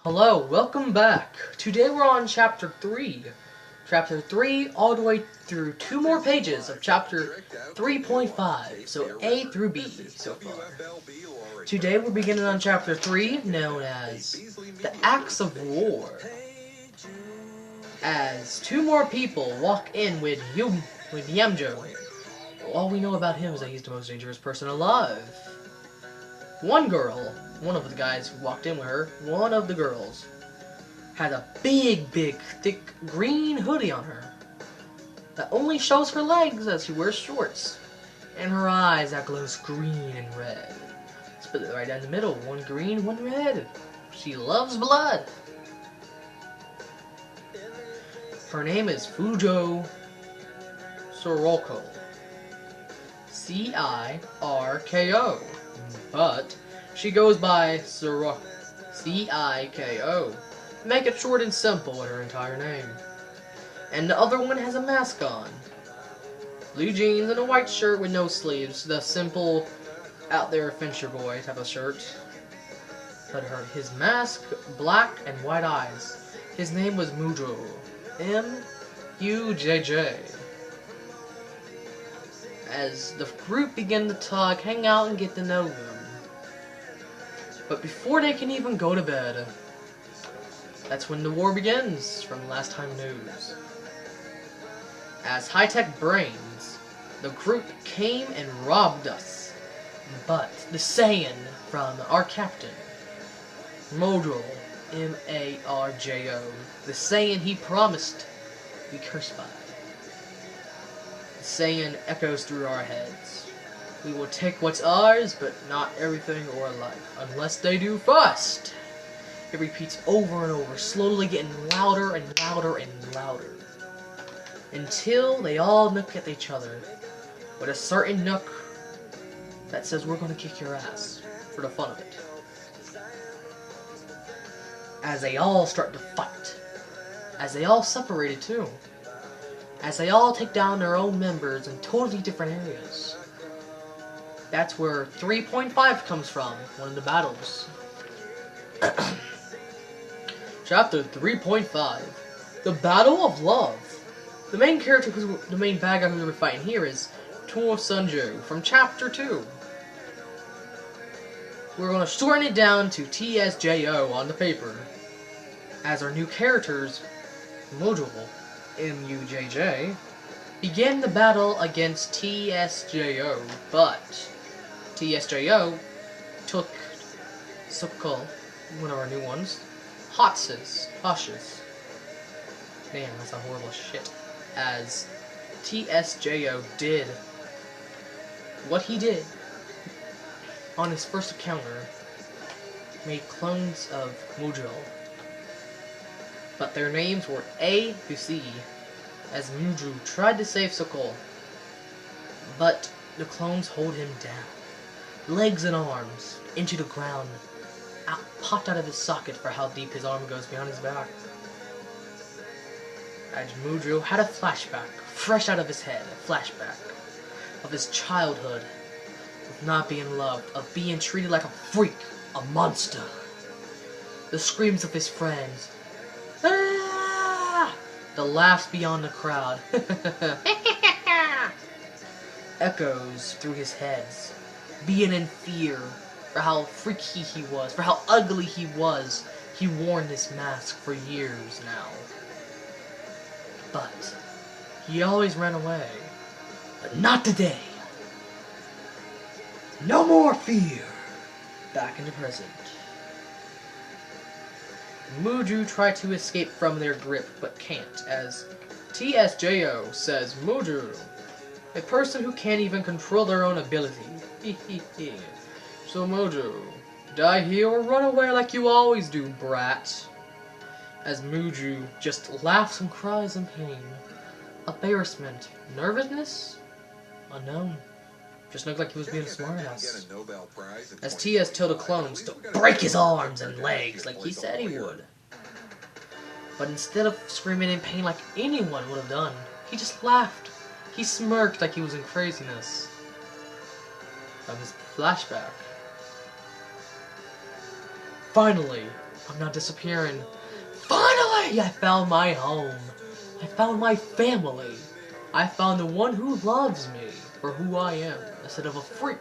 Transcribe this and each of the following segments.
Hello, welcome back. Today we're on Chapter 3. Chapter 3 all the way through 2 more pages of Chapter 3.5, so A through B so far. Today we're beginning on Chapter 3, known as The Acts of War. As 2 more people walk in with Yamjo. All we know about him is that he's the most dangerous person alive. One of the guys who walked in with her, one of the girls, had a big, thick green hoodie on her that only shows her legs as she wears shorts, and her eyes that glows green and red. Split it right down the middle, one green, one red. She loves blood. Her name is Fujo Circo. C-I-R-K-O. But she goes by Circo. C-I-K-O. Make it short and simple with her entire name. And the other one has a mask on. Blue jeans and a white shirt with no sleeves. The simple, out there Fincher boy type of shirt. But his mask, black and white eyes. His name was Mujjo. M-U-J-J. As the group began to talk, hang out, and get to know them. But before they can even go to bed, that's when the war begins, from last time news. As high-tech brains, the group came and robbed us. But the Saiyan from our captain, Mojo, M-A-R-J-O, the Saiyan he promised we cursed by. Saiyan echoes through our heads. We will take what's ours, but not everything or life, unless they do first. It repeats over and over, slowly getting louder and louder and louder, until they all look at each other with a certain nook that says, "We're gonna kick your ass," for the fun of it. As they all start to fight. As they all separated too. As they all take down their own members in totally different areas. That's where 3.5 comes from, one of the battles. Chapter 3.5, The Battle of Love. The main character, the main bad guy who we're fighting here is Tor Sunju from Chapter 2. We're going to shorten it down to TSJO on the paper, as our new characters, Mojo, M-U-J-J, begin the battle against TSJO, but TSJO took Circo, one of our new ones, Hoshes. Damn, that's a horrible shit. As TSJO did what he did on his first encounter, made clones of Mojo. But their names were A to C, as Mojo tried to save Circo. But the clones hold him down, legs and arms, into the ground, popped out of his socket for how deep his arm goes behind his back. As Mojo had a flashback, fresh out of his head, a flashback of his childhood, of not being loved, of being treated like a freak, a monster. The screams of his friends, ah! The laughs beyond the crowd, echoes through his head, being in fear for how freaky he was, for how ugly he was. He worn this mask for years now. But he always ran away. But not today. No more fear. Back in the present. Mojo tried to escape from their grip, but can't, as TSJO says, Mojo, a person who can't even control their own ability. So Mojo, die here or run away like you always do, brat. As Mojo just laughs and cries in pain. Embarrassment. Nervousness? Unknown. Just looked like he was being a smartass. As TS told the clones to break his arms and legs like he said he would. But instead of screaming in pain like anyone would have done, he just laughed. He smirked like he was in craziness. From his flashback. Finally, I'm not disappearing. Finally, I found my home. I found my family. I found the one who loves me for who I am, instead of a freak.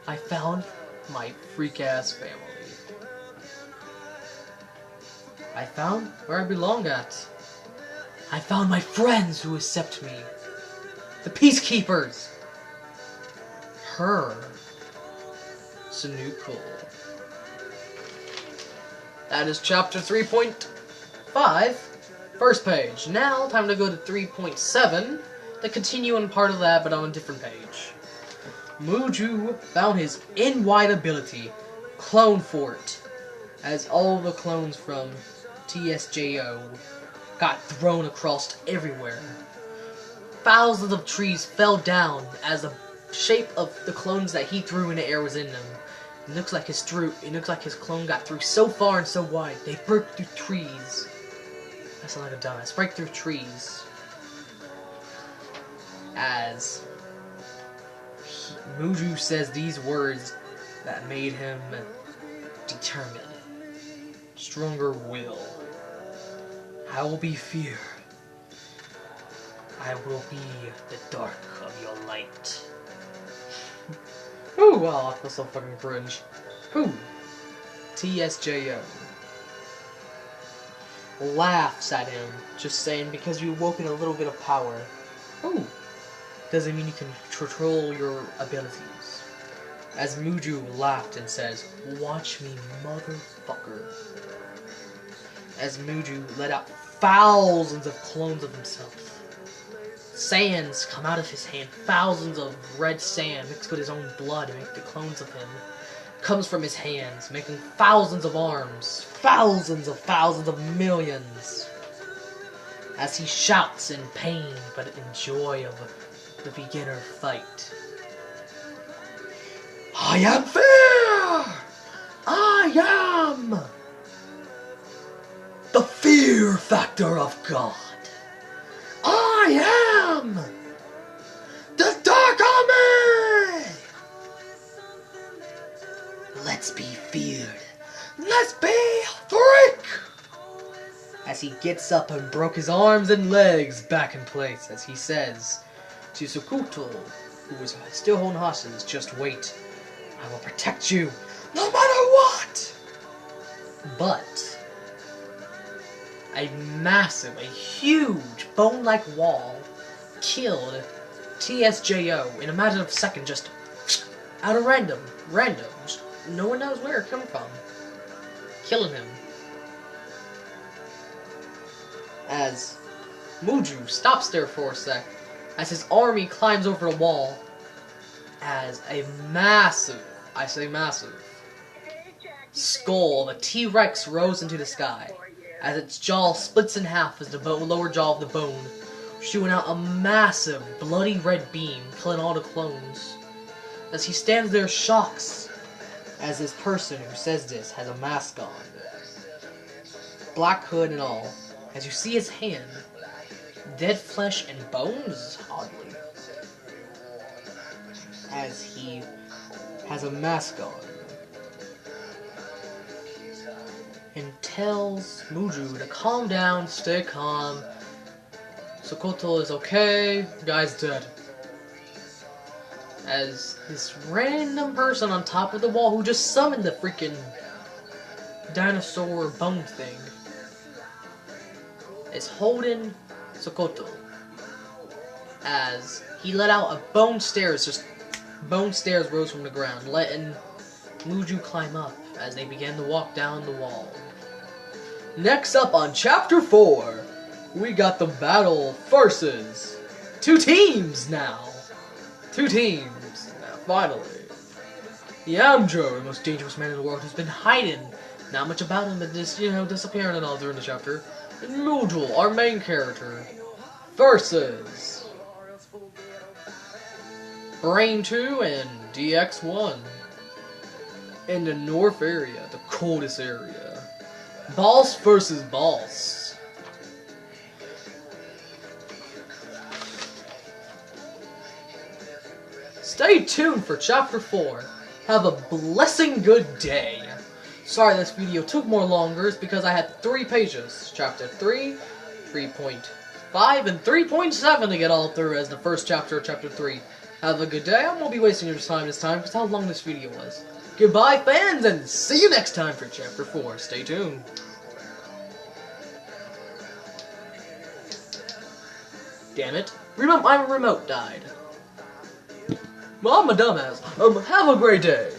I found my freak-ass family. I found where I belong at. I found my friends who accept me. The Peacekeepers. Her. Sanuko. That is chapter 3.5. First page. Now, time to go to 3.7. The continuing part of that, but on a different page. Muju found his in-wide ability, Clone Fort, as all the clones from TSJO got thrown across everywhere. Thousands of trees fell down as the shape of the clones that he threw in the air was in them. It looks like his clone got through so far and so wide, they broke through trees. That sounds like a dumbass. Break through trees. As Muju says these words that made him determined. Stronger will. I will be fear. I will be the dark of your light. Ooh, wow, I feel so fucking cringe. Who? TSJO. Laughs at him, just saying because you woke in a little bit of power. Ooh. Doesn't mean you can control your abilities. As Muju laughed and says, "Watch me, motherfucker." As Muju let out thousands of clones of himself. Sands come out of his hand. Thousands of red sand mixed with his own blood to make the clones of him. Comes from his hands, making thousands of arms. Thousands of millions. As he shouts in pain, but in joy of the beginner fight. I am fear! I am the fear factor of God. I am the Dark Army! Let's be feared. Let's be freak! As he gets up and broke his arms and legs back in place, as he says to Sakuto, who is still holding hostage, "Just wait. I will protect you, no matter what!" But a huge, bone-like wall killed TSJO in a matter of seconds, just out of random. Just, no one knows where it came from. Killing him. As Muju stops there for a sec, as his army climbs over the wall, as a massive, I say massive, skull of a T-Rex rose into the sky, as its jaw splits in half as the lower jaw of the bone, shooting out a massive, bloody red beam, killing all the clones. As he stands there shocks, as this person who says this has a mask on, black hood and all, as you see his hand, dead flesh and bones, oddly, as he has a mask on, and tells Muju to calm down, stay calm. Sakoto is okay, guy's dead. As this random person on top of the wall who just summoned the freaking dinosaur bone thing is holding Sakoto. As he let out a bone stairs rose from the ground, letting Muju climb up as they began to walk down the wall. Next up on Chapter 4, we got the battle versus 2 teams now. 2 teams, finally. Yamjo, the most dangerous man in the world, who's been hiding. Not much about him, but just, disappearing and all during the chapter. And Mujul, our main character, versus Brain 2 and DX1. In the North area, the coldest area. Boss versus boss. Stay tuned for Chapter 4. Have a blessing good day. Sorry this video took more longer, it's because I had 3 pages. Chapter 3, 3.5, and 3.7 to get all through as the first chapter of Chapter 3. Have a good day. I won't be wasting your time this time, because how long this video was. Goodbye, fans, and see you next time for Chapter 4. Stay tuned. Damn it. My remote died. Well, I'm a dumbass. Have a great day.